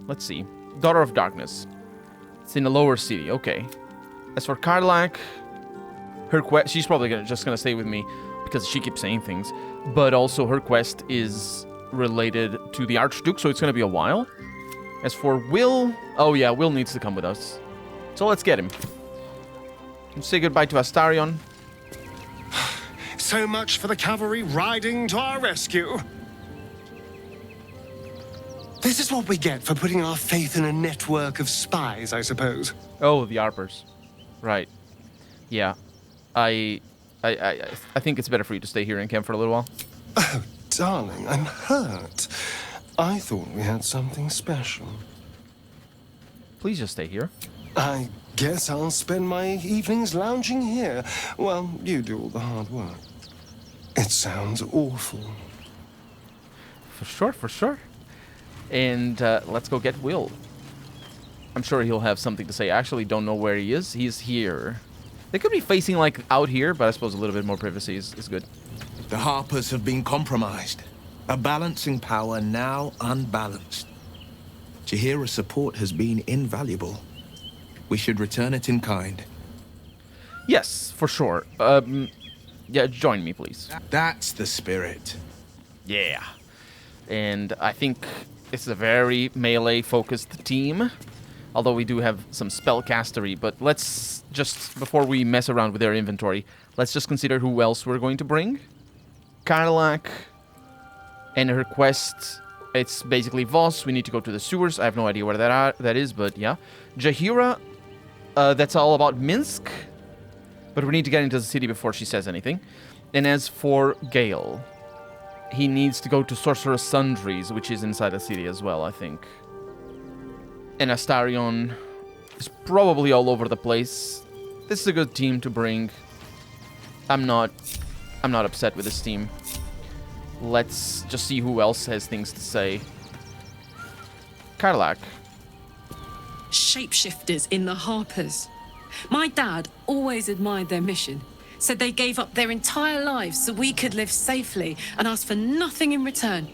let's see. Daughter of Darkness. It's in the lower city. Okay. As for Karlak, her quest... She's probably just gonna stay with me because she keeps saying things. But also her quest is related to the Archduke, so it's gonna be a while. As for Will... Oh yeah, Will needs to come with us. So let's get him. Say goodbye to Astarion. So much for the cavalry riding to our rescue. This is what we get for putting our faith in a network of spies, I suppose. Oh, the Arpers. Right. Yeah. I think it's better for you to stay here in camp for a little while. Oh, darling, I'm hurt. I thought we had something special. Please just stay here. I guess I'll spend my evenings lounging here while you do all the hard work. It sounds awful. For sure, for sure. And let's go get Will. I'm sure he'll have something to say. I actually don't know where he is. He's here. They could be facing, like, out here, but I suppose a little bit more privacy is good. The Harpers have been compromised. A balancing power now unbalanced. Jaheira's support has been invaluable. We should return it in kind. Yes, for sure. Yeah, join me, please. That's the spirit. Yeah. And I think it's a very melee-focused team. Although we do have some spellcastery. But let's just, before we mess around with their inventory, let's just consider who else we're going to bring. Karlak and her quest. It's basically Voss. We need to go to the sewers. I have no idea where that is, but yeah. Jaheira, that's all about Minsk. But we need to get into the city before she says anything. And as for Gale, he needs to go to Sorcerer's Sundries, which is inside the city as well, I think. And Astarion is probably all over the place. This is a good team to bring. I'm not upset with this team. Let's just see who else has things to say. Karlak. Shapeshifters in the Harpers. My dad always admired their mission. Said they gave up their entire lives so we could live safely and asked for nothing in return.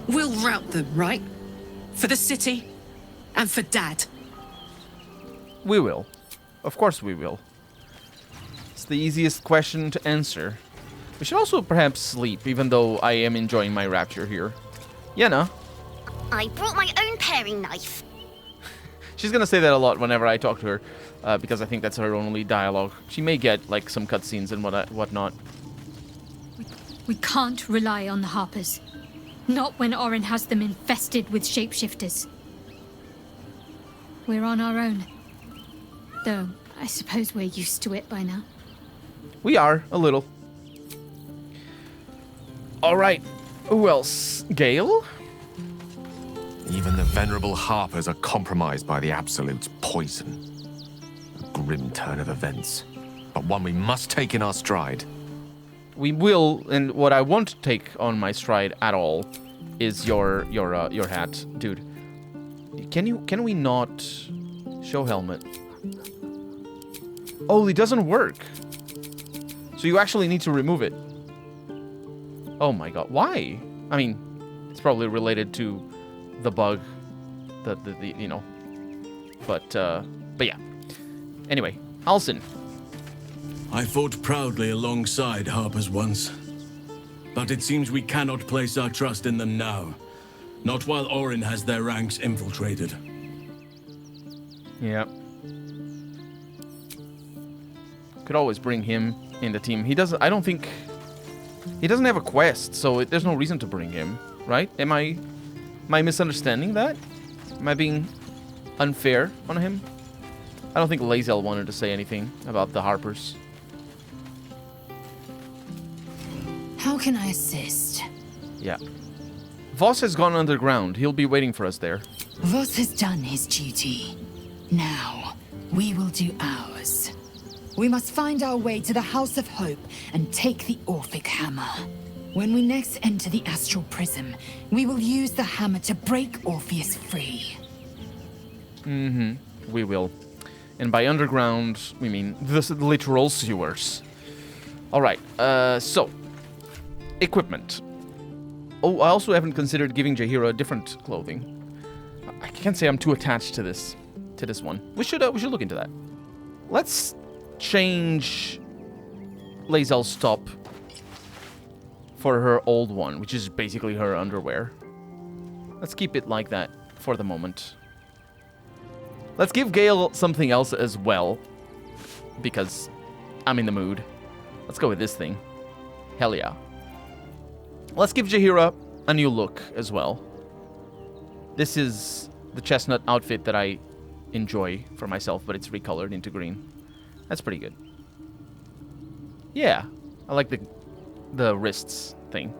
We'll rout them, right? For the city and for Dad. We will. Of course we will. It's the easiest question to answer. We should also perhaps sleep, even though I am enjoying my rapture here. Yenna. I brought my own paring knife. She's gonna say that a lot whenever I talk to her, because I think that's her only dialogue. She may get, like, some cutscenes and whatnot. We can't rely on the Harpers. Not when Orin has them infested with shapeshifters. We're on our own. Though, I suppose we're used to it by now. We are, a little. Alright, who else? Gale? Even the venerable Harpers are compromised by the Absolute's poison. A grim turn of events, but one we must take in our stride. We will, and what I won't take on my stride at all is your hat, dude. Can we not show helmet? Oh, it doesn't work. So you actually need to remove it. Oh my god, why? I mean, it's probably related to the bug, the you know. But yeah. Anyway, Alson. I fought proudly alongside Harpers once. But it seems we cannot place our trust in them now. Not while Orin has their ranks infiltrated. Yeah. Could always bring him in the team. He doesn't, I don't think, he doesn't have a quest, so there's no reason to bring him, right? Am I misunderstanding that? Am I being unfair on him? I don't think Lae'zel wanted to say anything about the Harpers. How can I assist? Yeah. Voss has gone underground. He'll be waiting for us there. Voss has done his duty. Now, we will do ours. We must find our way to the House of Hope and take the Orphic Hammer. When we next enter the Astral Prism, we will use the hammer to break Orpheus free. We will. And by underground, we mean the literal sewers. Alright, so. Equipment. Oh, I also haven't considered giving Jaheira different clothing. I can't say I'm too attached to this one. We should look into that. Let's change Lae'zel's top for her old one, which is basically her underwear. Let's keep it like that for the moment. Let's give Gale something else as well, because I'm in the mood. Let's go with this thing. Hell yeah. Let's give Jaheira a new look as well. This is the chestnut outfit that I enjoy for myself, but it's recolored into green. That's pretty good. Yeah, I like the wrists thing.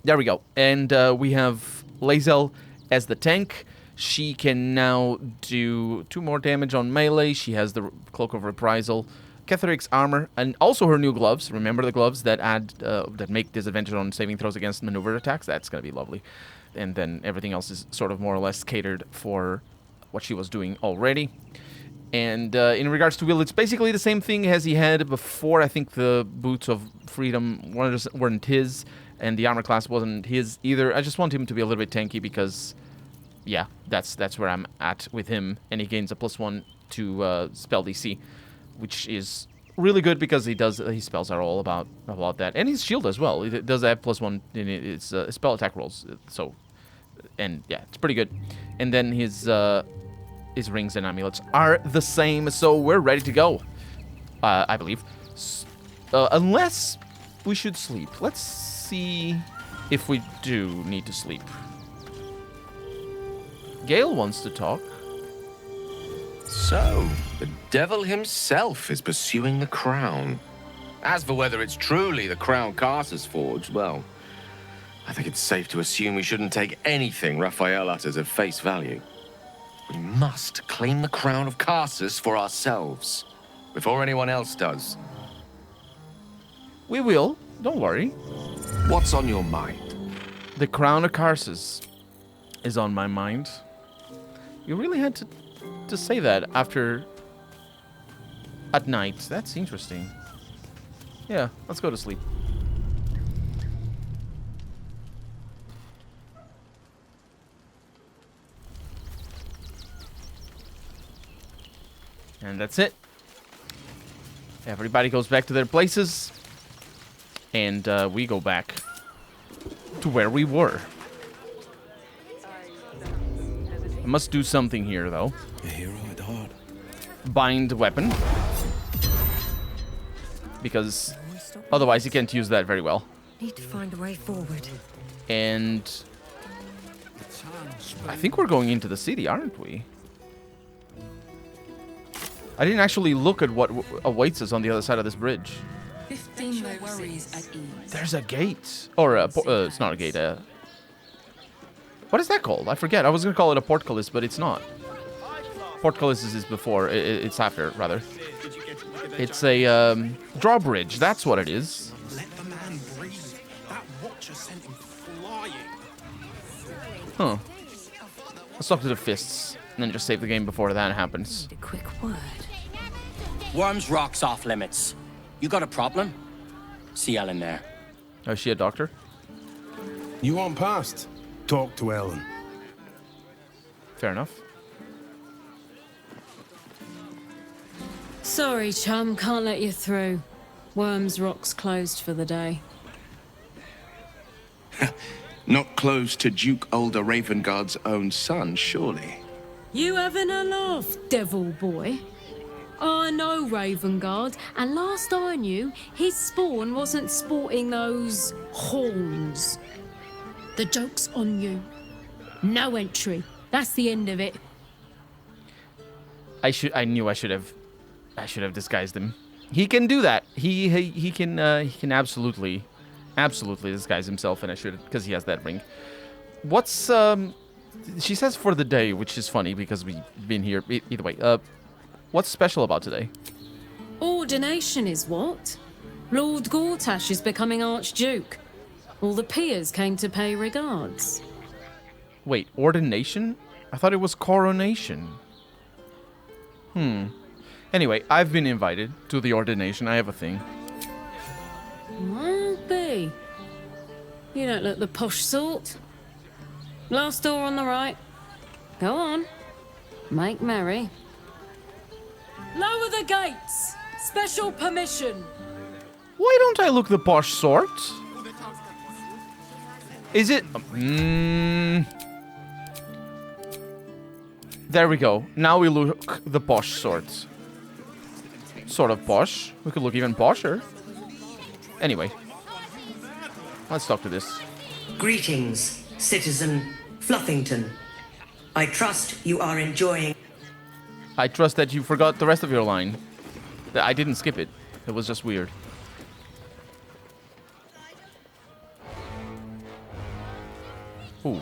There we go. And we have Lae'zel as the tank. She can now do 2 more damage on melee. She has the Cloak of Reprisal, Ketheric's armor, and also her new gloves. Remember the gloves that add that make disadvantage on saving throws against maneuver attacks? That's going to be lovely. And then everything else is sort of more or less catered for what she was doing already. And in regards to Will, it's basically the same thing as he had before. I think the Boots of Freedom weren't his, and the armor class wasn't his either. I just want him to be a little bit tanky because, yeah, that's where I'm at with him. And he gains a +1 to spell DC, which is really good because his spells are all about that. And his shield as well. It does have +1 in its spell attack rolls. So, and yeah, it's pretty good. And then his rings and amulets are the same, so we're ready to go, I believe. Unless we should sleep. Let's see if we do need to sleep. Gale wants to talk. So, the devil himself is pursuing the crown. As for whether it's truly the crown Carsus forged, well, I think it's safe to assume we shouldn't take anything Raphael utters at face value. We must claim the crown of Carsus for ourselves, before anyone else does. We will. Don't worry. What's on your mind? The crown of Carsus is on my mind. You really had to say that at night. That's interesting. Yeah, let's go to sleep. And that's it. Everybody goes back to their places. And we go back to where we were. I must do something here, though. A hero at heart. Bind weapon. Because otherwise you can't use that very well. Need to find a way forward. And I think we're going into the city, aren't we? I didn't actually look at what awaits us on the other side of this bridge. 15 worries at ease. There's a gate. Or it's not a gate. What is that called? I forget. I was going to call it a portcullis, but it's not. Portcullis is before. It's after, rather. It's a drawbridge. That's what it is. Let the man breathe. That watcher sent him flying. Huh. Let's talk to the fists. And then just save the game before that happens. Need a quick word. Worms Rock's off limits. You got a problem? See Ellen there. Oh, is she a doctor? You want past? Talk to Ellen. Fair enough. Sorry, chum, can't let you through. Worms Rock's closed for the day. Not close to Duke Older Ravengard's own son, surely. You having a laugh, devil boy? I know Ravengard, and last I knew, his spawn wasn't sporting those horns. The joke's on you. No entry. That's the end of it. I knew I should have disguised him. He can do that. He can absolutely disguise himself, and I should, because he has that ring. What's she says for the day, which is funny because we've been here either way. What's special about today? Ordination is what? Lord Gortash is becoming Archduke. All the peers came to pay regards. Wait, ordination? I thought it was coronation. Anyway, I've been invited to the ordination. I have a thing. Might be. You don't look the posh sort. Last door on the right. Go on. Make merry. Lower the gates! Special permission! Why don't I look the posh sort? Is it... There we go. Now we look the posh sort. Sort of posh. We could look even posher. Anyway. Let's talk to this. Greetings, Citizen Fluffington. I trust you are enjoying... I trust that you forgot the rest of your line. I didn't skip it. It was just weird. Ooh.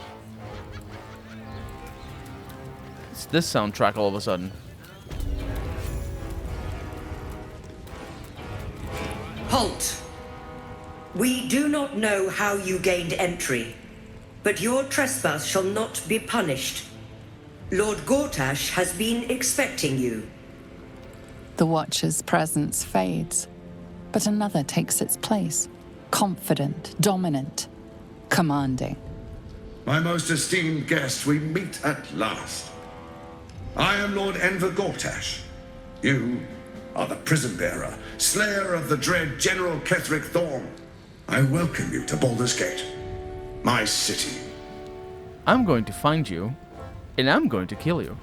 It's this soundtrack all of a sudden. Halt! We do not know how you gained entry, but your trespass shall not be punished. Lord Gortash has been expecting you. The Watcher's presence fades, but another takes its place. Confident, dominant, commanding. My most esteemed guest, we meet at last. I am Lord Enver Gortash. You are the prison bearer, slayer of the dread General Ketheric Thorm. I welcome you to Baldur's Gate, my city. I'm going to find you, and I'm going to kill you.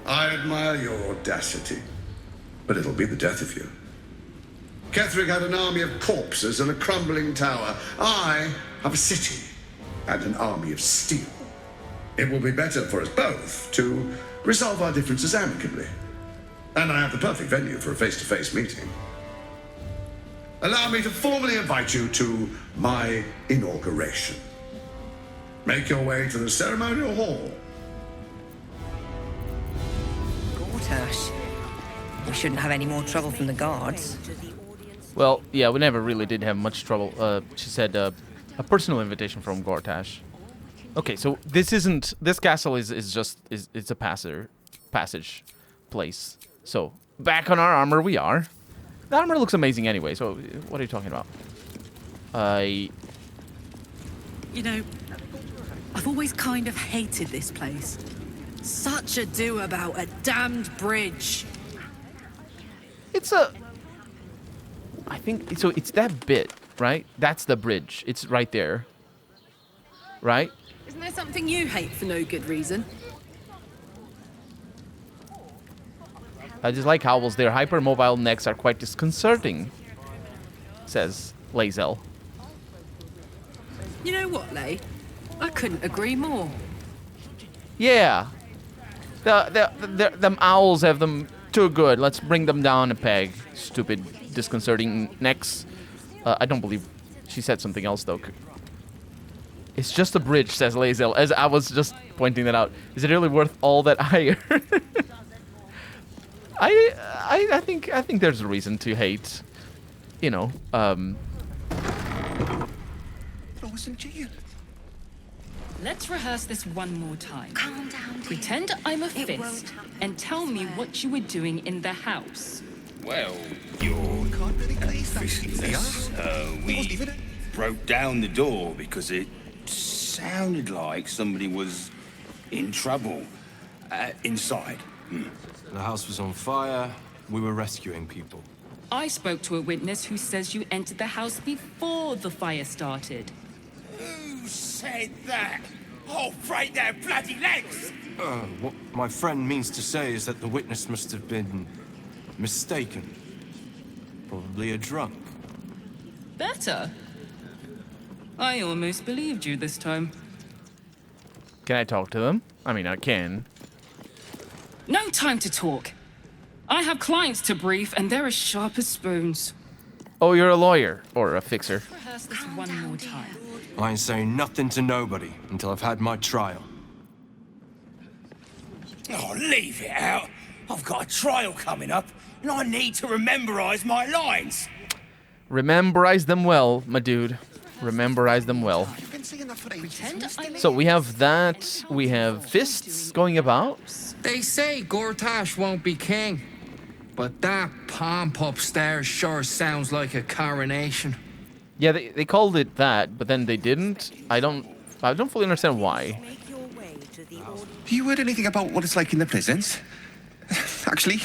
I admire your audacity, but it'll be the death of you. Ketheric had an army of corpses and a crumbling tower. I have a city and an army of steel. It will be better for us both to resolve our differences amicably. And I have the perfect venue for a face-to-face meeting. Allow me to formally invite you to my inauguration. Make your way to the ceremonial hall. Gortash. We shouldn't have any more trouble from the guards. Well, yeah, we never really did have much trouble. She said a personal invitation from Gortash. Okay, so this castle is a passage place. So back on our armor we are. The armor looks amazing anyway. So what are you talking about? You know, I've always kind of hated this place. Such ado about a damned bridge. I think so. It's that bit, right? That's the bridge. It's right there, right? Isn't there something you hate for no good reason? I just like Howells. Their hypermobile necks are quite disconcerting, says Lae'zel. You know what, Lay? I couldn't agree more. Yeah. Them owls have them too good. Let's bring them down a peg. Stupid, disconcerting necks. I don't believe she said something else, though. It's just a bridge, says Lae'zel, as I was just pointing that out. Is it really worth all that iron? I think there's a reason to hate, you know, Let's rehearse this one more time. Calm down, dear. Pretend I'm a fist and tell me what you were doing in the house. Well, you're fishless. We broke down the door because it sounded like somebody was in trouble inside. The house was on fire. We were rescuing people. I spoke to a witness who says you entered the house before the fire started. Who said that? I'll break their bloody legs! What my friend means to say is that the witness must have been mistaken. Probably a drunk. Better. I almost believed you this time. Can I talk to them? I mean, I can. No time to talk. I have clients to brief, and they're as sharp as spoons. Oh, you're a lawyer or a fixer. Rehearse this one more time. I ain't saying nothing to nobody until I've had my trial. Oh, leave it out. I've got a trial coming up, and I need to rememberize my lines. Rememberize them well, my dude. Rememberize them well. So we have that. We have fists going about. They say Gortash won't be king, but that pomp upstairs sure sounds like a coronation. Yeah, they called it that, but then they didn't. I don't fully understand why. Have you heard anything about what it's like in the prisons? Actually,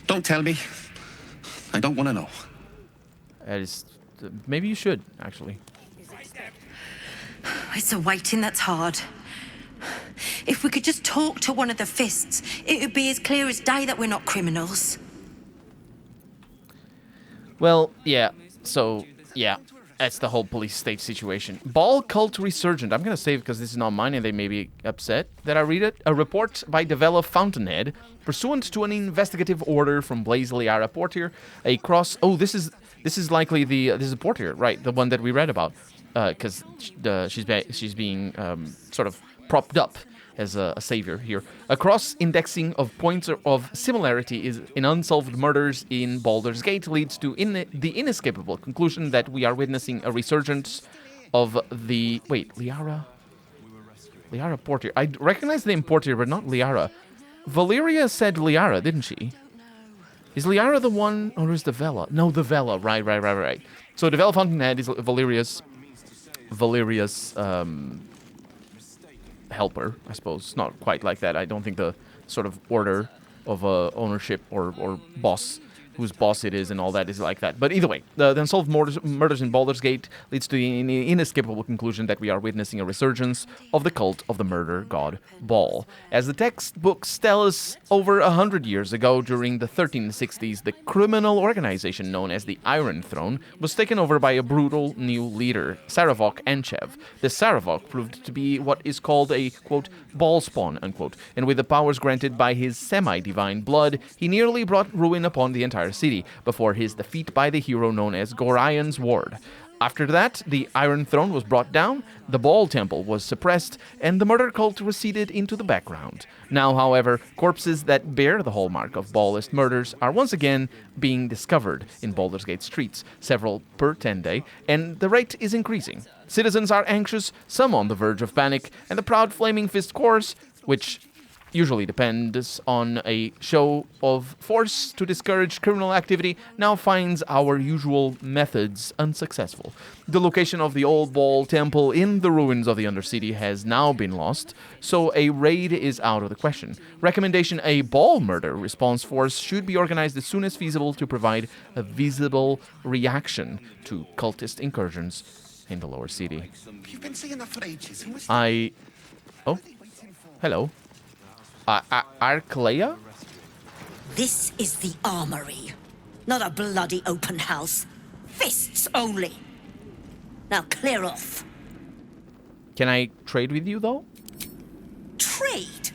don't tell me. I don't want to know. That is... maybe you should, actually. It's the waiting that's hard. If we could just talk to one of the fists, it would be as clear as day that we're not criminals. Well, yeah. So, yeah. That's the whole police state situation. Ball cult resurgent. I'm going to save because this is not mine and they may be upset that I read it. A report by Devella Fountainhead. Pursuant to an investigative order from Blaze Liara Portier, a cross... Oh, this is likely the... this is Portier, right. The one that we read about. Because she's being sort of propped up as a savior here. A cross-indexing of points of similarity in unsolved murders in Baldur's Gate leads to the inescapable conclusion that we are witnessing a resurgence of the... Wait, Liara? Liara Portier. I recognize the name Portier, but not Liara. Valeria said Liara, didn't she? Is Liara the one, or is Devella? No, Devella. Right. So Devella Fountainhead is Valeria's helper, I suppose. Not quite like that. I don't think the sort of order of ownership or boss, whose boss it is and all that is like that. But either way, the unsolved murders in Baldur's Gate leads to the inescapable conclusion that we are witnessing a resurgence of the cult of the murder god Baal. As the textbooks tell us, over 100 years ago, during the 1360s, the criminal organization known as the Iron Throne was taken over by a brutal new leader, Saravok Anchev. The Saravok proved to be what is called a, quote, Baal spawn, unquote, and with the powers granted by his semi-divine blood, he nearly brought ruin upon the entire city before his defeat by the hero known as Gorion's Ward. After that, the Iron Throne was brought down, the Baal Temple was suppressed, and the murder cult receded into the background. Now, however, corpses that bear the hallmark of Baalist murders are once again being discovered in Baldur's Gate streets, several per 10 day, and the rate is increasing. Citizens are anxious, some on the verge of panic, and the proud Flaming Fist course, which usually depends on a show of force to discourage criminal activity, now finds our usual methods unsuccessful. The location of the old Baal temple in the ruins of the Undercity has now been lost, so a raid is out of the question. Recommendation: a Baal murder response force should be organized as soon as feasible to provide a visible reaction to cultist incursions in the lower city. You've been saying that for ages. Oh, hello. Arclea? This is the armory, not a bloody open house. Fists only. Now clear off. Can I trade with you, though? Trade?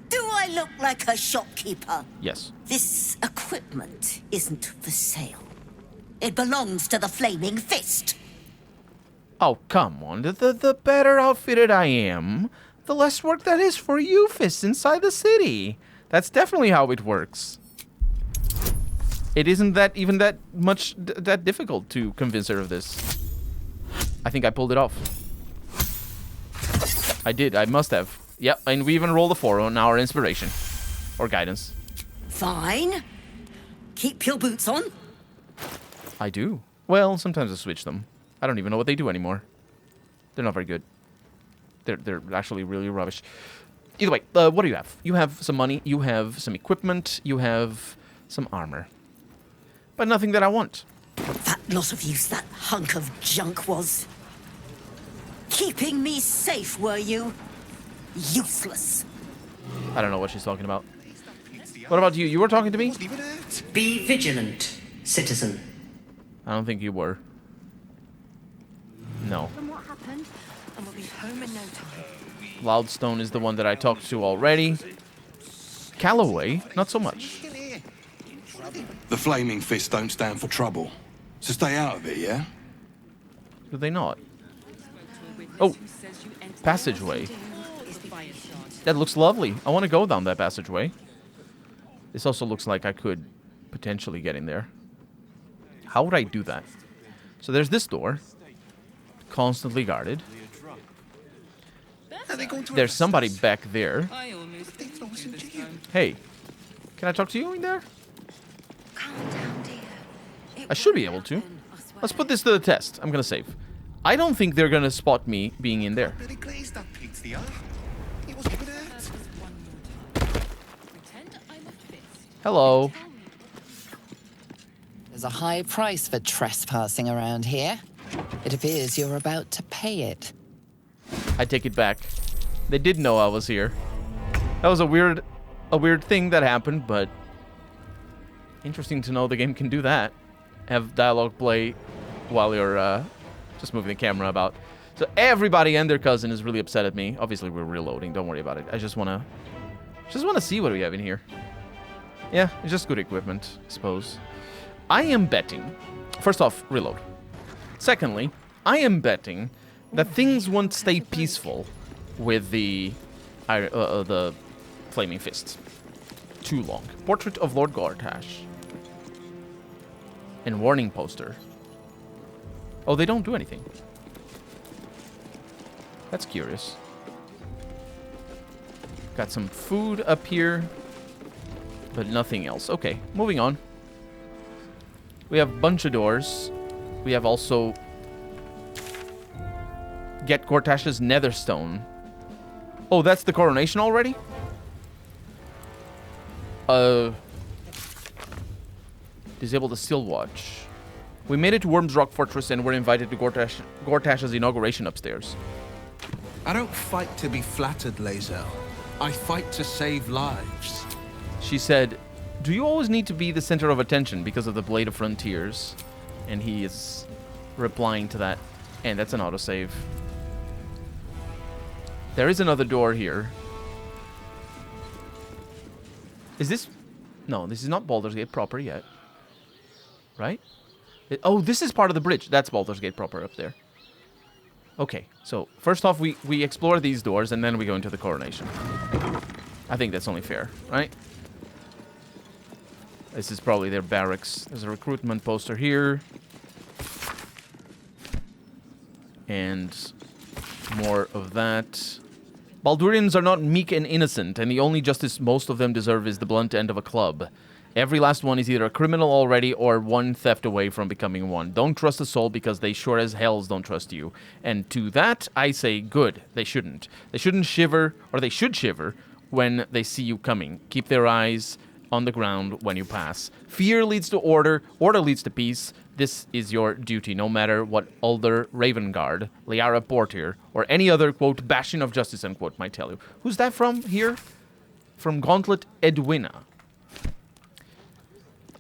Do I look like a shopkeeper? Yes. This equipment isn't for sale. It belongs to the Flaming Fist. Oh, come on. The better outfitted I am, the less work that is for you fists inside the city. That's definitely how it works. It isn't that even that much that difficult to convince her of this. I think I pulled it off. I did. I must have. Yep, and we even rolled a 4 on our inspiration. Or guidance. Fine. Keep your boots on. I do. Well, sometimes I switch them. I don't even know what they do anymore. They're not very good. They're actually really rubbish. Either way, what do you have? You have some money, you have some equipment, you have some armor. But nothing that I want. That lot of use that hunk of junk was. Keeping me safe, were you? Useless. I don't know what she's talking about. What about you? You were talking to me? Be vigilant, citizen. I don't think you were. No. What happened? And we'll be home in no time. Loudstone is the one that I talked to already. Calloway, not so much. The Flaming Fist don't stand for trouble. So stay out of it, yeah? Do they not? Oh, passageway. That looks lovely. I want to go down that passageway. This also looks like I could potentially get in there. How would I do that? So there's this door. Constantly guarded. There's somebody back there. Hey, can I talk to you in there? I should be able to. Let's put this to the test. I'm gonna save. I don't think they're gonna spot me being in there. Hello. There's a high price for trespassing around here. It appears you're about to pay it. I take it back. They did know I was here. That was a weird thing that happened, but interesting to know the game can do that. Have dialogue play while you're just moving the camera about. So everybody and their cousin is really upset at me. Obviously, we're reloading. Don't worry about it. I just wanna see what we have in here. Yeah, it's just good equipment, I suppose. I am betting. First off, reload. Secondly, I am betting that things won't stay peaceful with the flaming fists too long. Portrait of Lord Gortash. And warning poster. Oh, they don't do anything. That's curious. Got some food up here, but nothing else. Okay, moving on. We have a bunch of doors. We have also get Gortash's Netherstone. Oh, that's the coronation already? Disable the Steel Watch. We made it to Worm's Rock Fortress and were invited to Gortash's inauguration upstairs. I don't fight to be flattered, Lae'zel. I fight to save lives. She said, do you always need to be the center of attention because of the Blade of Frontiers? And he is replying to that. And that's an autosave. There is another door here. Is this... No, this is not Baldur's Gate proper yet. Right? Oh, this is part of the bridge. That's Baldur's Gate proper up there. Okay, so first off, we explore these doors, and then we go into the coronation. I think that's only fair, right? This is probably their barracks. There's a recruitment poster here. And more of that. Baldurians are not meek and innocent, and the only justice most of them deserve is the blunt end of a club. Every last one is either a criminal already or one theft away from becoming one. Don't trust a soul because they sure as hells don't trust you. And to that, I say good. They shouldn't. They shouldn't shiver, or they should shiver, when they see you coming. Keep their eyes on the ground when you pass. Fear leads to order. Order leads to peace. This is your duty, no matter what Ulder Ravengard, Liara Portier, or any other, quote, bastion of justice, unquote, might tell you. Who's that from here? From Gauntlet Edwina.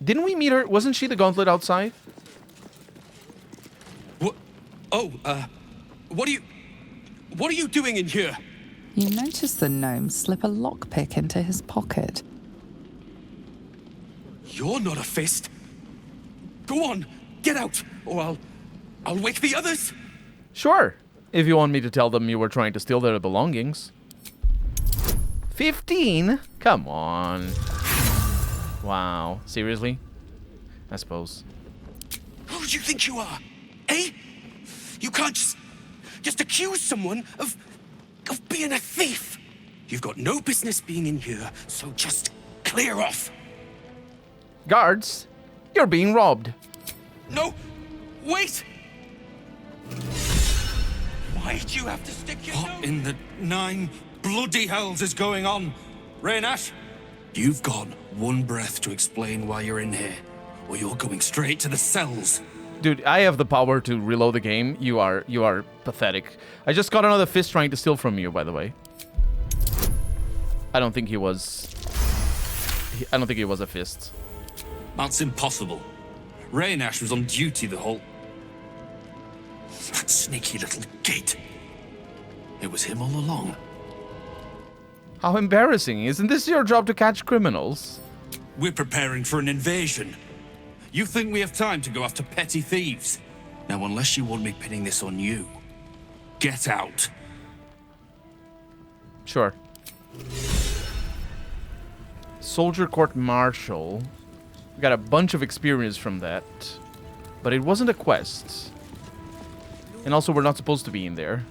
Didn't we meet her? Wasn't she the Gauntlet outside? What? Oh, what are you doing in here? You notice the gnome slip a lockpick into his pocket. You're not a fist. Go on, get out, or I'll wake the others. Sure, if you want me to tell them you were trying to steal their belongings. 15? Come on. Wow, seriously? I suppose. Who do you think you are? Eh? You can't just accuse someone of being a thief. You've got no business being in here, so just clear off. Guards, you're being robbed. No, wait! Why'd you have to stick your nose? What in the 9 bloody hells is going on? Raynash? You've got one breath to explain why you're in here, or you're going straight to the cells. Dude, I have the power to reload the game. You are pathetic. I just got another fist trying to steal from you, by the way. I don't think he was a fist. That's impossible. Raynash was on duty the whole... That sneaky little git. It was him all along. How embarrassing. Isn't this your job to catch criminals? We're preparing for an invasion. You think we have time to go after petty thieves? Now, unless you want me pinning this on you, get out. Sure. Soldier Court Marshal. We got a bunch of experience from that. But it wasn't a quest. And also, we're not supposed to be in there.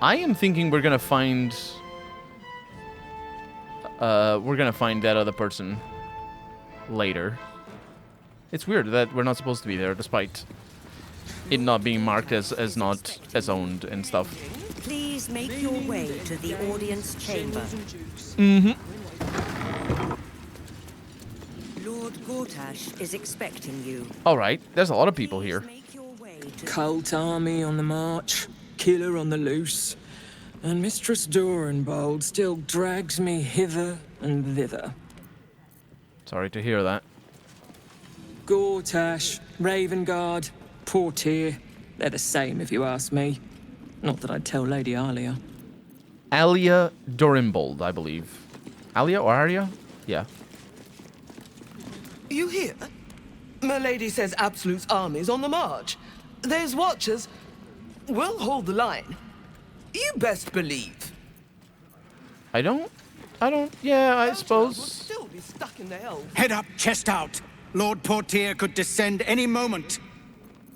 I am thinking we're gonna find... that other person later. It's weird that we're not supposed to be there, despite it not being marked as not as owned and stuff. Please make your way to the audience chamber. Mm-hmm. Lord Gortash is expecting you. All right, there's a lot of people here. Cult army on the march, killer on the loose, and Mistress Dorenbold still drags me hither and thither. Sorry to hear that. Gortash, Ravengard, Portier, they're the same if you ask me. Not that I'd tell Lady Alia. Alia Dorenbold, I believe. Alia or Arya? Yeah. You hear? My lady says Absolute's army's on the march. There's watchers. We'll hold the line. You best believe. Yeah, I suppose. Still be stuck in the hell. Head up, chest out. Lord Portier could descend any moment.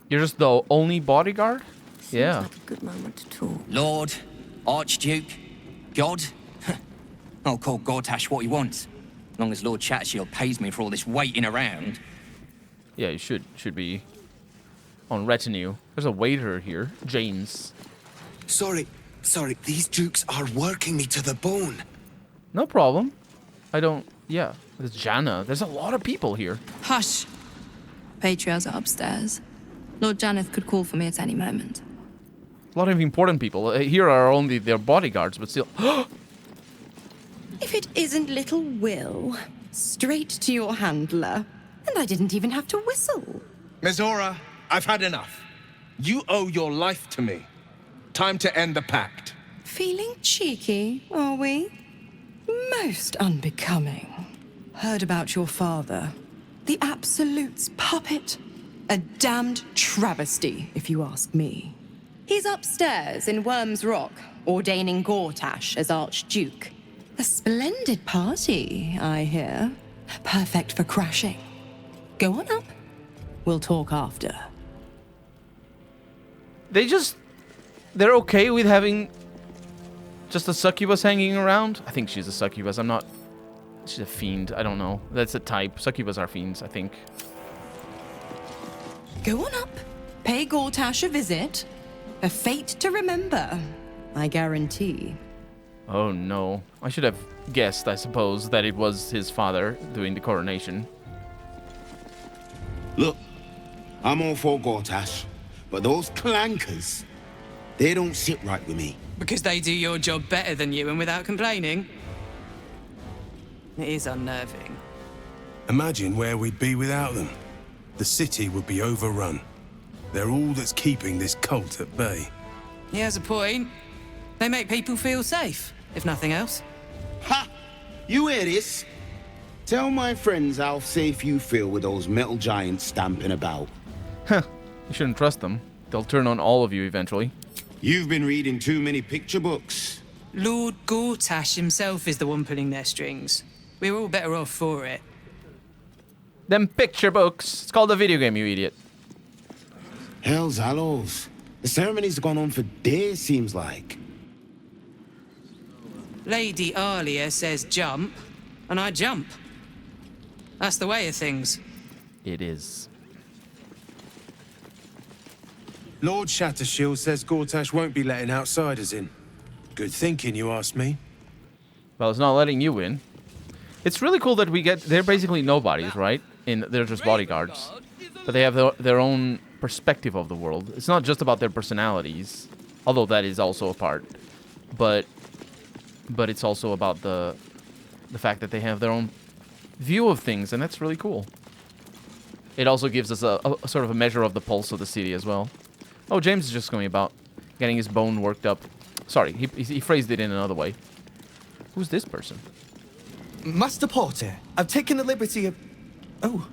You're just the only bodyguard? Yeah. Like a good moment to talk. Lord, Archduke, God. I'll call Gortash what he wants. As long as Lord Chatfield pays me for all this waiting around. Yeah, you should be on retinue. There's a waiter here, James. Sorry. These dukes are working me to the bone. No problem. Yeah, there's Janna. There's a lot of people here. Hush. Patriarchs are upstairs. Lord Janeth could call for me at any moment. A lot of important people. Here are only their bodyguards, but still. If it isn't little Will, straight to your handler. And I didn't even have to whistle. Mizora, I've had enough. You owe your life to me. Time to end the pact. Feeling cheeky, are we? Most unbecoming. Heard about your father. The Absolute's puppet. A damned travesty, if you ask me. He's upstairs in Worm's Rock, ordaining Gortash as Archduke. A splendid party, I hear. Perfect for crashing. Go on up. We'll talk after. They're okay with having just a succubus hanging around? I think she's a succubus. She's a fiend. I don't know. That's a type. Succubus are fiends, I think. Go on up. Pay Gortash a visit. A fate to remember, I guarantee. Oh no. I should have guessed, I suppose, that it was his father doing the coronation. Look, I'm all for Gortash, but those clankers, they don't sit right with me. Because they do your job better than you and without complaining. It is unnerving. Imagine where we'd be without them. The city would be overrun. They're all that's keeping this cult at bay. He has a point. They make people feel safe, if nothing else. Ha! You hear this? Tell my friends how safe you feel with those metal giants stamping about. Huh. You shouldn't trust them. They'll turn on all of you eventually. You've been reading too many picture books. Lord Gortash himself is the one pulling their strings. We're all better off for it. Them picture books. It's called a video game, you idiot. Hell's hallows. The ceremony's gone on for days, seems like. Lady Alia says jump, and I jump. That's the way of things. It is. Lord Shattershield says Gortash won't be letting outsiders in. Good thinking, you ask me. Well, it's not letting you in. It's really cool that they're basically nobodies, right? They're just bodyguards. But they have their own perspective of the world. It's not just about their personalities, although that is also a part. But it's also about the fact that they have their own view of things, and that's really cool. It also gives us a sort of a measure of the pulse of the city as well. Oh, James is just going about getting his bone worked up. Sorry, he phrased it in another way. Who's this person? Master Porter, I've taken the liberty of... Oh,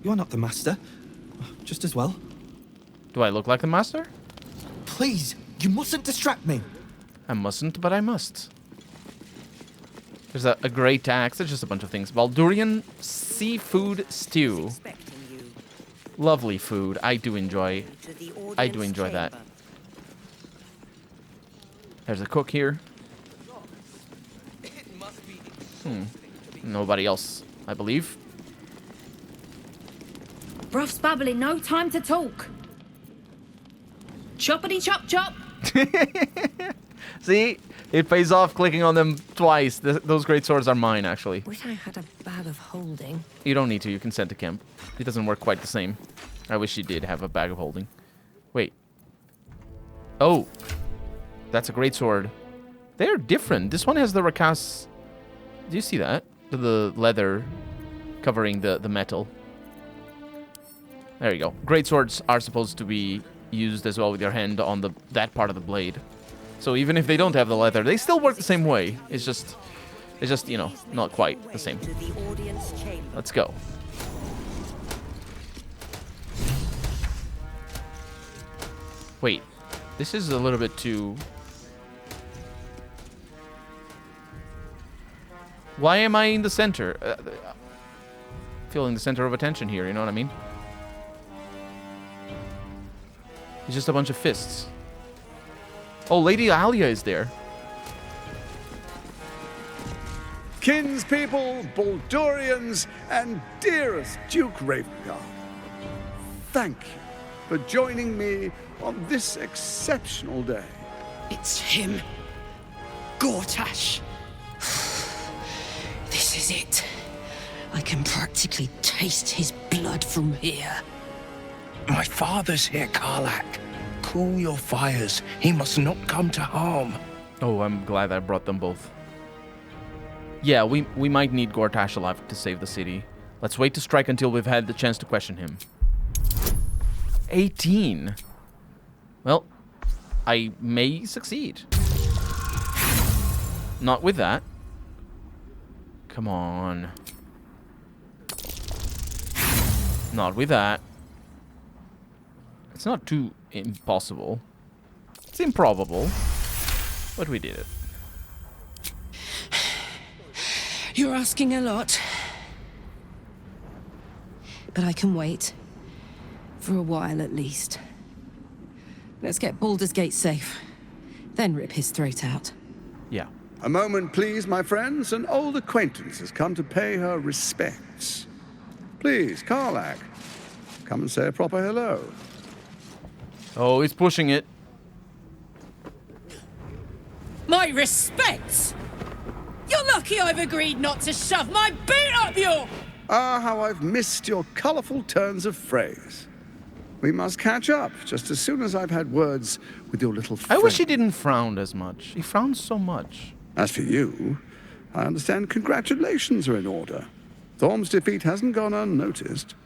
you're not the master. Just as well. Do I look like the master? Please, you mustn't distract me. I mustn't, but I must. There's a great axe. There's just a bunch of things. Baldurian seafood stew. Lovely food. I do enjoy that. There's a cook here. Nobody else, I believe. Bruff's babbling, no time to talk. Choppity chop chop. See? It pays off clicking on them twice. Those great swords are mine, actually. Wish I had a bag of holding. You don't need to. You can send to Kemp. It doesn't work quite the same. I wish you did have a bag of holding. Wait. Oh. That's a great sword. They're different. This one has the rakas. Do you see that? The leather covering the metal. There you go. Great swords are supposed to be used as well with your hand on that part of the blade. So even if they don't have the leather, they still work the same way. It's just, you know, not quite the same. Let's go. Wait, this is a little bit too... Why am I in the center? Feeling the center of attention here, you know what I mean? It's just a bunch of fists. Oh, Lady Alia is there. Kinspeople, Baldurians, and dearest Duke Ravengard, thank you for joining me on this exceptional day. It's him. Gortash. This is it. I can practically taste his blood from here. My father's here, Karlach. Cool your fires. He must not come to harm. Oh, I'm glad I brought them both. Yeah, we might need Gortash alive to save the city. Let's wait to strike until we've had the chance to question him. 18. Well, I may succeed. Not with that. Come on. Not with that. It's not too impossible. It's improbable. But we did it. You're asking a lot. But I can wait. For a while, at least. Let's get Baldur's Gate safe. Then rip his throat out. Yeah. A moment, please, my friends. An old acquaintance has come to pay her respects. Please, Karlach, come and say a proper hello. Oh, he's pushing it. My respects! You're lucky I've agreed not to shove my boot up your... Ah, how I've missed your colourful turns of phrase. We must catch up just as soon as I've had words with your little friend. I wish he didn't frown as much. He frowns so much. As for you, I understand congratulations are in order. Thorm's defeat hasn't gone unnoticed.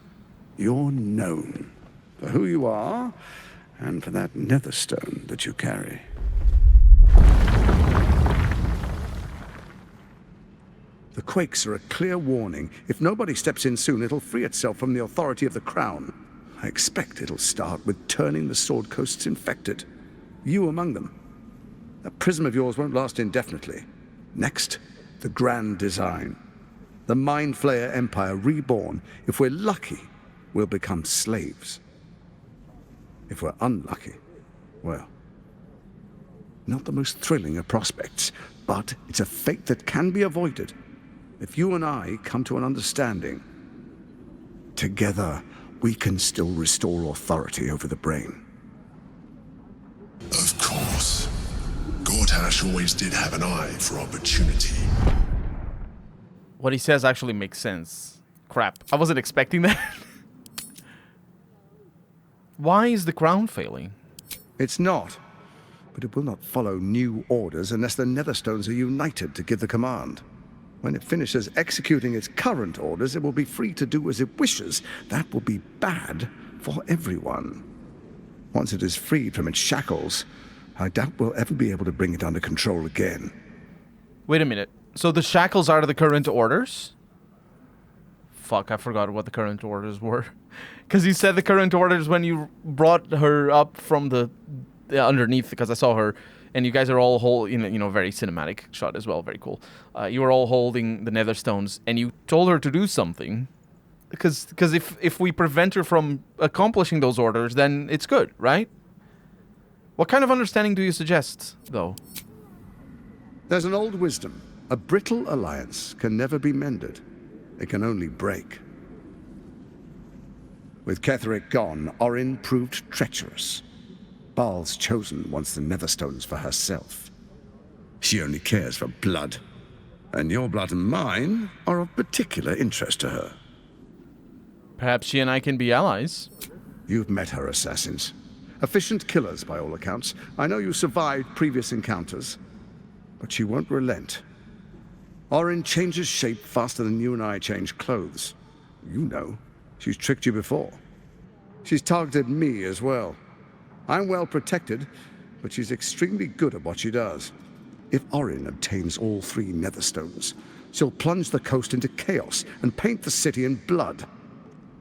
You're known for who you are and for that netherstone that you carry. The quakes are a clear warning. If nobody steps in soon, it'll free itself from the authority of the crown. I expect it'll start with turning the Sword Coasts infected. You among them. That prism of yours won't last indefinitely. Next, the grand design. The Mind Flayer Empire reborn. If we're lucky, we'll become slaves. If we're unlucky, well, not the most thrilling of prospects, but it's a fate that can be avoided. If you and I come to an understanding, together we can still restore authority over the brain. Of course. Gortash always did have an eye for opportunity. What he says actually makes sense. Crap. I wasn't expecting that. Why is the crown failing? It's not. But it will not follow new orders unless the Netherstones are united to give the command. When it finishes executing its current orders, it will be free to do as it wishes. That will be bad for everyone. Once it is freed from its shackles, I doubt we'll ever be able to bring it under control again. Wait a minute. So the shackles are the current orders? Fuck, I forgot what the current orders were. Because you said the current orders when you brought her up from the underneath, because I saw her, and you guys are all holding, you know, very cinematic shot as well, very cool. You were all holding the Netherstones, and you told her to do something. Because if we prevent her from accomplishing those orders, then it's good, right? What kind of understanding do you suggest, though? There's an old wisdom. A brittle alliance can never be mended. It can only break. With Ketheric gone, Orin proved treacherous. Baal's chosen wants the Netherstones for herself. She only cares for blood, and your blood and mine are of particular interest to her. Perhaps she and I can be allies. You've met her assassins. Efficient killers, by all accounts. I know you survived previous encounters, but she won't relent. Orin changes shape faster than you and I change clothes. You know, she's tricked you before. She's targeted me as well. I'm well protected, but she's extremely good at what she does. If Orin obtains all 3 Netherstones, she'll plunge the coast into chaos and paint the city in blood.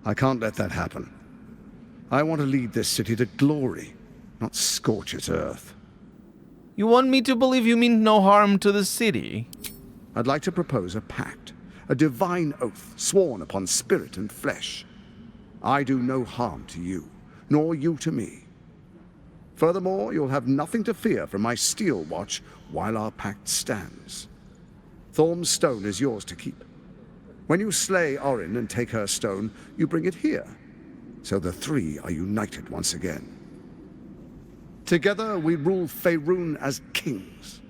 I can't let that happen. I want to lead this city to glory, not scorch its earth. You want me to believe you mean no harm to the city? I'd like to propose a pact, a divine oath sworn upon spirit and flesh. I do no harm to you, nor you to me. Furthermore, you'll have nothing to fear from my steel watch while our pact stands. Thorm's stone is yours to keep. When you slay Orin and take her stone, you bring it here, so the 3 are united once again. Together we rule Faerun as kings.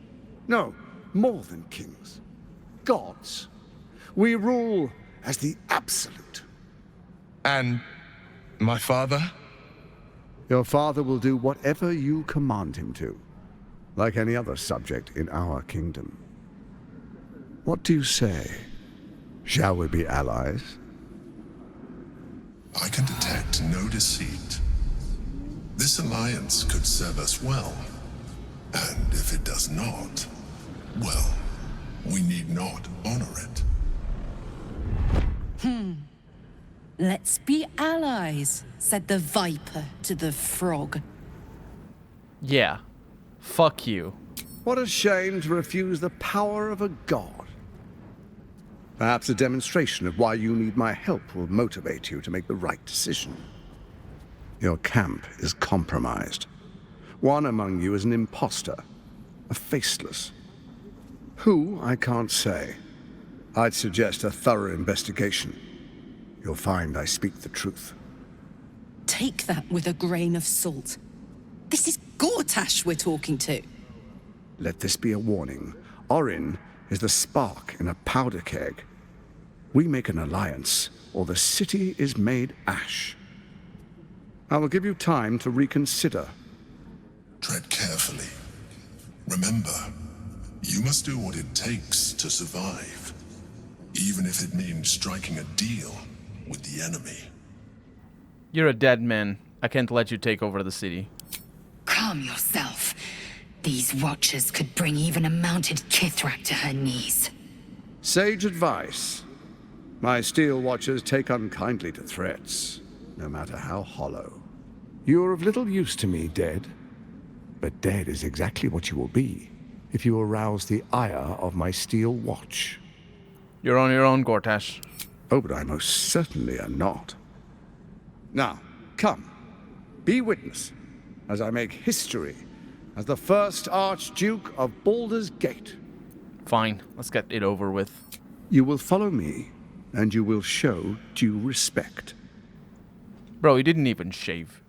No, more than kings. Gods. We rule as the absolute. And my father? Your father will do whatever you command him to, like any other subject in our kingdom. What do you say? Shall we be allies? I can detect no deceit. This alliance could serve us well. And if it does not, well, we need not honor it. Let's be allies, said the viper to the frog. Yeah. Fuck you. What a shame to refuse the power of a god. Perhaps a demonstration of why you need my help will motivate you to make the right decision. Your camp is compromised. One among you is an imposter, a faceless. Who, I can't say. I'd suggest a thorough investigation. You'll find I speak the truth. Take that with a grain of salt. This is Gortash we're talking to. Let this be a warning. Orin is the spark in a powder keg. We make an alliance, or the city is made ash. I will give you time to reconsider. Tread carefully. Remember, you must do what it takes to survive, even if it means striking a deal with the enemy. You're a dead man. I can't let you take over the city. Calm yourself. These watchers could bring even a mounted Kithrak to her knees. Sage advice. My steel watchers take unkindly to threats, no matter how hollow. You're of little use to me, dead. But dead is exactly what you will be if you arouse the ire of my steel watch. You're on your own, Gortash. Oh, but I most certainly am not. Now, come. Be witness as I make history as the first Archduke of Baldur's Gate. Fine, let's get it over with. You will follow me, and you will show due respect. Bro, he didn't even shave.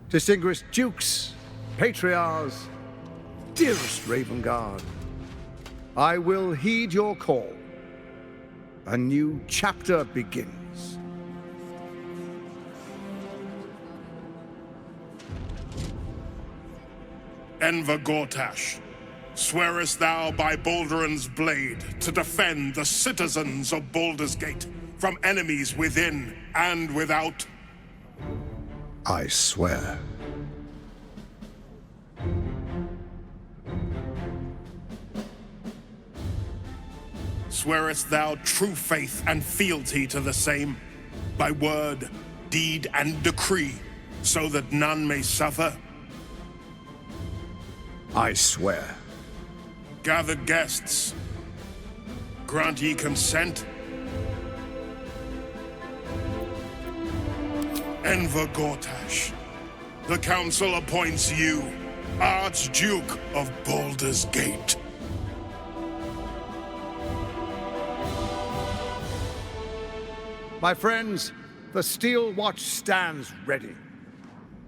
Distinguished dukes, patriarchs, dearest Ravengard, I will heed your call. A new chapter begins. Enver Gortash, swearest thou by Balduran's blade to defend the citizens of Baldur's Gate from enemies within and without? I swear. Swearest thou true faith and fealty to the same, by word, deed, and decree, so that none may suffer? I swear. Gathered guests, grant ye consent? Enver Gortash, the council appoints you Archduke of Baldur's Gate. My friends, the steel watch stands ready.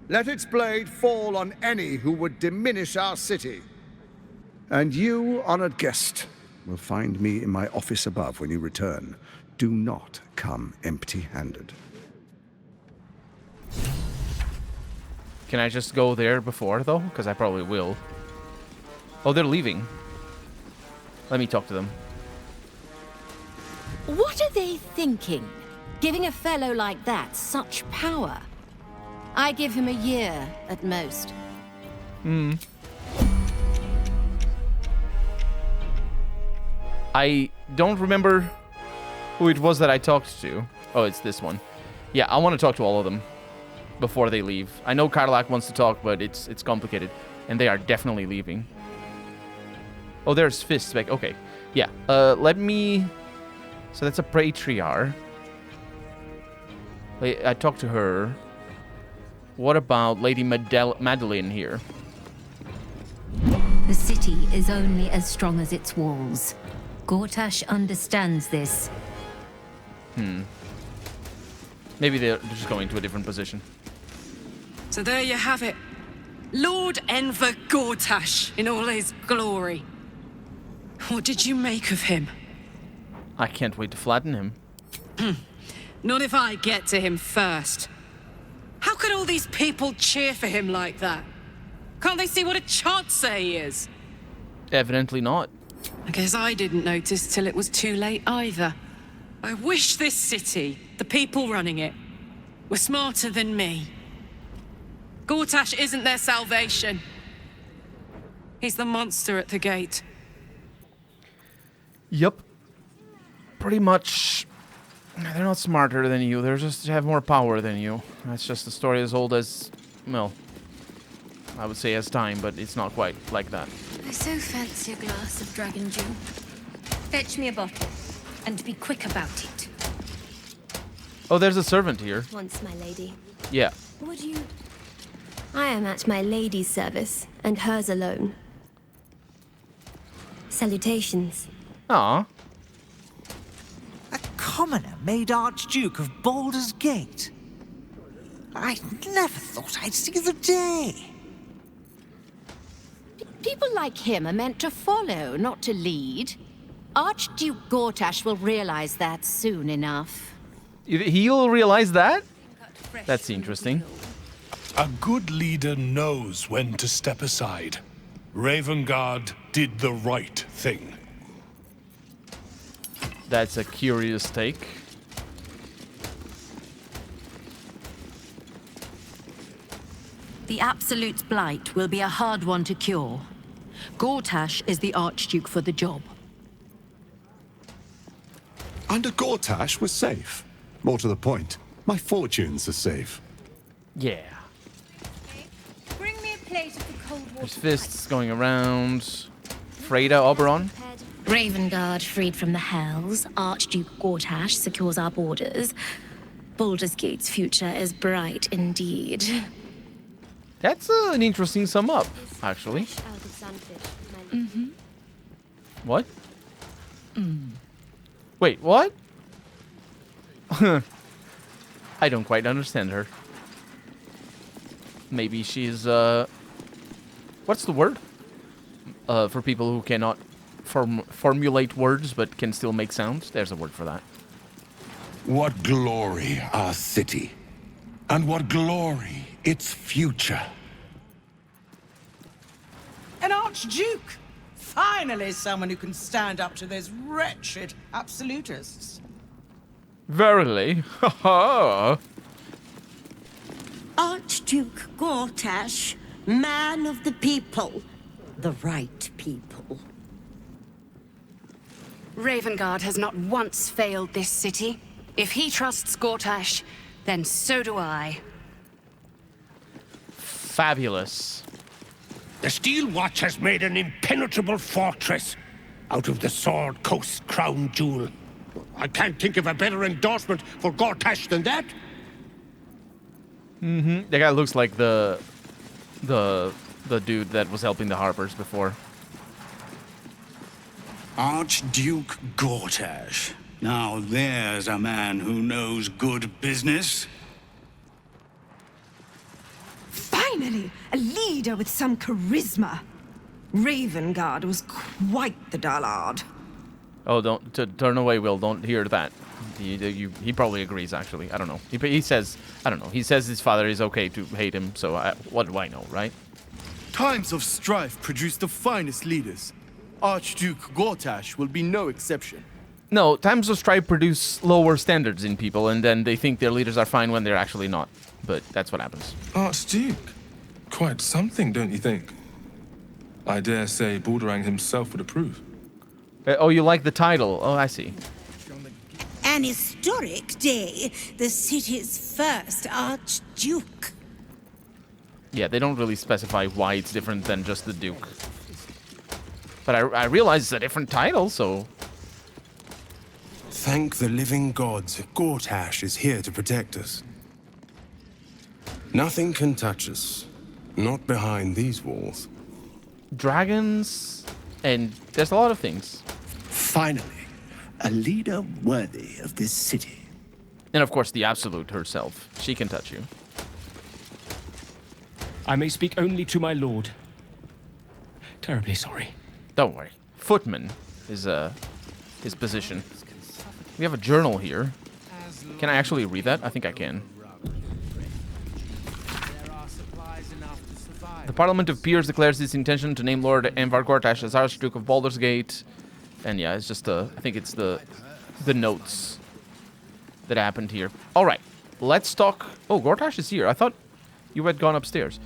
Let its blade fall on any who would diminish our city. And you, honored guest, will find me in my office above when you return. Do not come empty-handed. Can I just go there before, though? Because I probably will. Oh, they're leaving. Let me talk to them. What are they thinking? Giving a fellow like that such power? I give him a year at most. I don't remember who it was that I talked to. Oh, it's this one. Yeah, I want to talk to all of them before they leave. I know Karlak wants to talk, but it's complicated. And they are definitely leaving. Oh, there's Fists back. Okay. Yeah. Let me... So that's a Patriarch. I talked to her. What about Lady Madeline here? The city is only as strong as its walls. Gortash understands this. Maybe they're just going to a different position. So there you have it. Lord Enver Gortash in all his glory. What did you make of him? I can't wait to flatten him. Not if I get to him first. How could all these people cheer for him like that? Can't they see what a chancer he is? Evidently not. I guess I didn't notice till it was too late either. I wish this city, the people running it, were smarter than me. Gortash isn't their salvation. He's the monster at the gate. Yep. Pretty much. They're not smarter than you. They're just have more power than you. That's just a story as old as, well, I would say as time, but it's not quite like that. I so fancy a glass of dragon dew. Fetch me a bottle, and be quick about it. Oh, there's a servant here. Once, my lady. Yeah. Would you... I am at my lady's service, and hers alone. Salutations. Ah. A commoner made Archduke of Baldur's Gate. I never thought I'd see the day. People like him are meant to follow, not to lead. Archduke Gortash will realize that soon enough. He'll realize that? That's interesting. A good leader knows when to step aside. Ravengard did the right thing. That's a curious take. The Absolute's blight will be a hard one to cure. Gortash is the Archduke for the job. Under Gortash, we're safe. More to the point, my fortunes are safe. Yeah. Bring me a plate of the cold water. There's Fists going around. Freda Oberon. Ravengard freed from the Hells. Archduke Gortash secures our borders. Baldur's Gate's future is bright indeed. That's an interesting sum up, actually. Mm-hmm. What? Wait, what? I don't quite understand her. Maybe she's, what's the word? For people who cannot formulate words but can still make sounds. There's a word for that. What glory our city, and what glory its future. An Archduke! Finally someone who can stand up to those wretched absolutists. Verily. Ha ha. Archduke Gortash, man of the people. The right people. Ravengard has not once failed this city. If he trusts Gortash, then so do I. Fabulous. The Steel Watch has made an impenetrable fortress out of the Sword Coast crown jewel. I can't think of a better endorsement for Gortash than that. Mm-hmm. That guy looks like the dude that was helping the Harpers before. Archduke Gortash. Now there's a man who knows good business. Finally, a leader with some charisma. Ravengard was quite the dullard. Oh, don't turn away, Will. Don't hear that. He probably agrees, actually. I don't know. He says, I don't know. He says his father is okay to hate him, so what do I know, right? Times of strife produce the finest leaders. Archduke Gortash will be no exception. No, times of strife produce lower standards in people, and then they think their leaders are fine when they're actually not. But that's what happens. Archduke? Quite something, don't you think? I dare say Baldur himself would approve. Oh, you like the title? Oh, I see. An historic day, the city's first Archduke. Yeah, they don't really specify why it's different than just the Duke. But I realize it's a different title, so... Thank the living gods, Gortash is here to protect us. Nothing can touch us. Not behind these walls. Dragons... and there's a lot of things. Finally, a leader worthy of this city. And of course, the Absolute herself. She can touch you. I may speak only to my lord. Terribly sorry. Don't worry. Footman is his position. We have a journal here. Can I actually read that? I think I can. The Parliament of Peers declares its intention to name Lord Envar Gortash as Archduke of Baldur's Gate. And yeah, it's just I think it's the notes that happened here. All right, let's talk. Oh, Gortash is here. I thought you had gone upstairs.